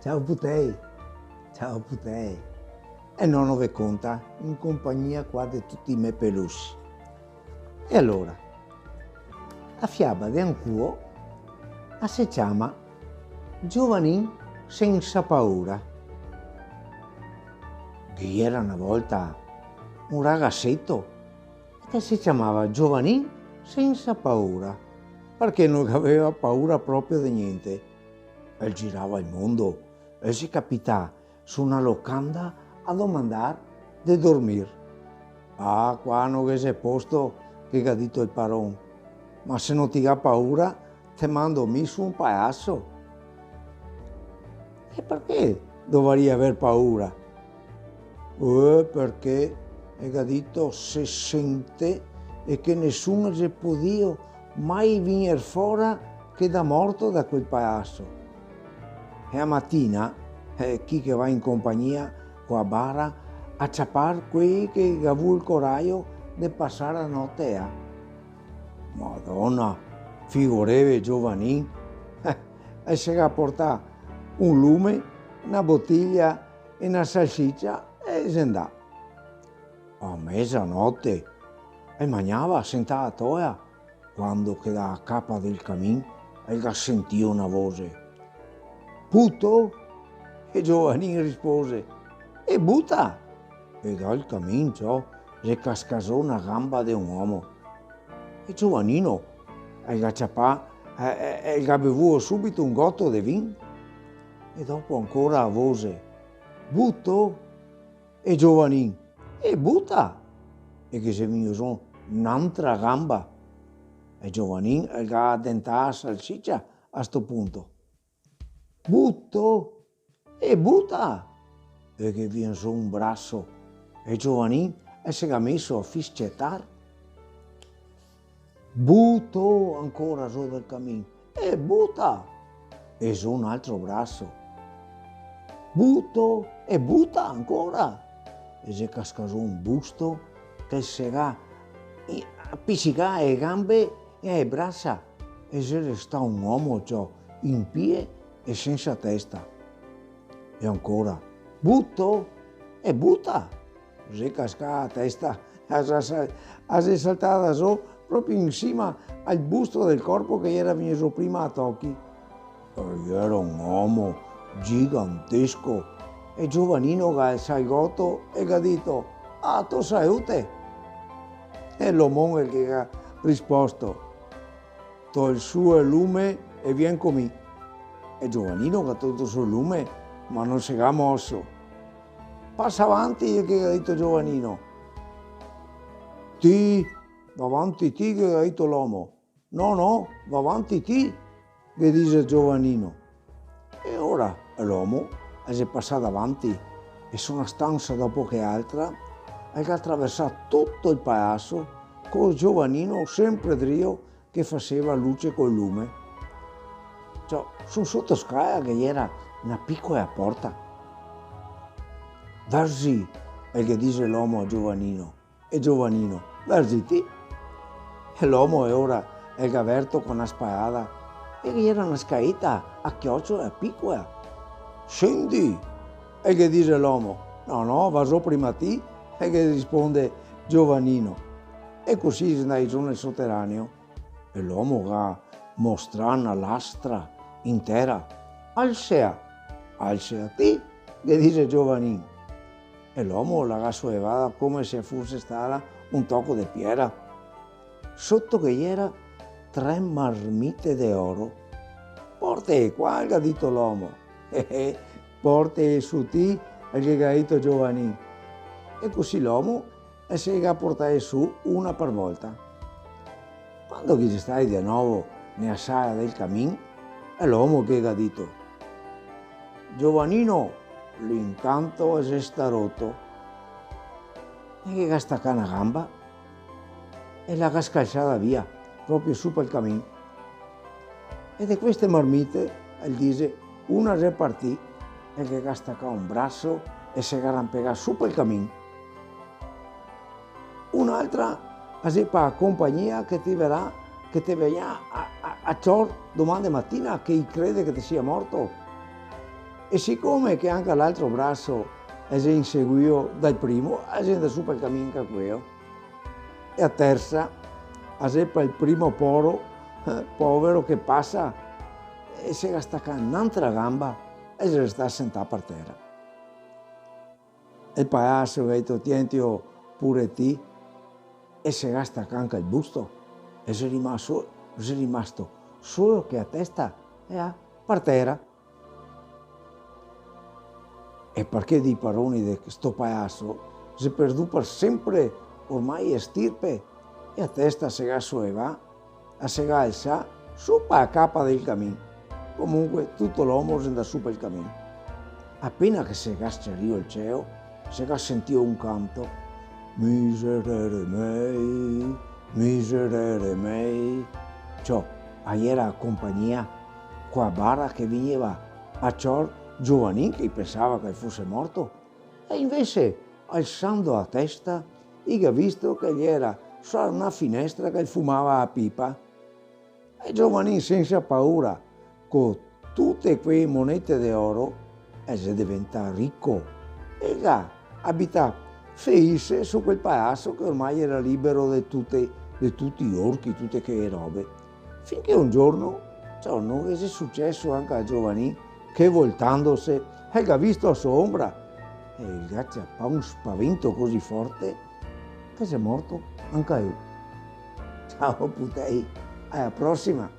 Ciao Putei. E non ve conta, in compagnia qua di tutti i miei pelusi. E allora, la fiaba di Ancuo si chiama Giovanin senza paura. Che era una volta un ragazzetto che si chiamava Giovanin senza paura, perché non aveva paura proprio di niente. E girava il mondo e si capita su una locanda a domandare di dormire. Ah, qua non c'è posto che ha detto il paron, ma se non ti ha paura ti mando mi su un passo. E perché dovrei aver paura? Perché ha detto se sente e che nessuno ci può mai venire fuori che da morto da quel passo. E a mattina chi che va in compagnia con la bara a ciappar quei che ha avuto il coraggio di passare la notte a. Madonna, figureve Giovanin, e si ha portato un lume, una bottiglia e una salsiccia e se andò. A mezzanotte e mangiava sentata a toia quando che da capa del cammin e ha sentito una voce. Puto? E Giovannin rispose, e butta! E dal cammin si cascasò una gamba di un uomo. E Giovannino e ha bevuto subito un gotto di vino. E dopo ancora a voce, butto? E Giovannin, e butta! E che si venuto un'altra gamba. E Giovannin ha addentato la salsiccia a sto punto. Butto e butta! E che viene su un braccio e Giovannin si è messo a fischiettare. Butto ancora su del cammin e butta! E su un altro braccio. Butto e butta ancora! E si è cascato un busto che si è appiccicato le gambe e le braccia e si resta un uomo in piedi e senza testa. E ancora, butto e butta! Si è cascata la testa, si è saltata su proprio in cima al busto del corpo che era venuto prima a tocchi. E era un uomo gigantesco e Giovannino che ha salgoto e ha detto, ah, tu sei te? E l'uomo che ha risposto, to il suo lume e vien con me. E Giovannino che ha tolto il suo lume, ma non si è mosso. Passa avanti, che ha detto Giovannino. Ti, va avanti ti, che ha detto l'uomo. No, va avanti ti, che dice Giovannino. E ora l'uomo si è passato avanti e su una stanza dopo che altra ha attraversato tutto il paese con Giovannino sempre drio che faceva luce col lume. Su sotto scala che era una piccola porta. Versi, è che dice l'uomo a Giovannino. E Giovannino, versi ti? E l'uomo è ora è aperto con una spada e che era una scaetta a chiocciola piccola. Scendi! E che dice l'uomo, no, va su prima ti? E che risponde Giovannino. E così si andai giù nel sotterraneo e l'uomo ha mostrato una lastra intera. Alsea ti, che dice Giovannin. E l'uomo l'ha sollevata come se fosse stata un tocco di pietra. Sotto che era 3 marmite d'oro. Porte qua, ha detto l'uomo. Porte su ti, ha detto Giovannin. E così l'uomo si è portato su una per volta. Quando ci stai di nuovo nella sala del cammin, è l'uomo che ha detto, Giovannino, l'incanto è rotto. E che ha staccato una gamba e l'ha scalciata via, proprio su per il cammin. E di queste marmite, dice, una repartì e che ha staccato un braccio e si è arrampicata su per il cammin. Un'altra è per la compagnia che ti verrà che ti verrà a ciò domani mattina che crede che ti sia morto. E siccome che anche l'altro braccio è inseguito dal primo, è andato su per il cammino che quello. E a terza, è per il primo povero che passa e si è staccato un'altra gamba e si sta sentato per terra. Il paese ha detto, tientilo pure te, e si è staccato anche il busto e si è rimasto solo che a testa è per terra. E perché di paroni di questo paese si è perduto per sempre, ormai è stirpe, e a testa si è sollevata, si è alzata su per la capa del cammino. Comunque tutto l'uomo è andato su per il cammino. Appena che si è schiarito il cielo, si è sentito un canto: miserere mei. Ciò era la compagnia qua a barra che veniva a ciò giovanino che pensava che fosse morto, e invece alzando la testa ha visto che gli era solo una finestra che fumava la pipa. E giovanino senza paura, con tutte quelle monete d'oro, e si diventa ricco e abita felice su quel palazzo che ormai era libero di tutti gli orchi, tutte quelle robe. Finché un giorno non è successo anche a giovanino che voltandosi ha visto la sua ombra e il gatto ha un spavento così forte che si è morto anche lui. Ciao putei, alla prossima!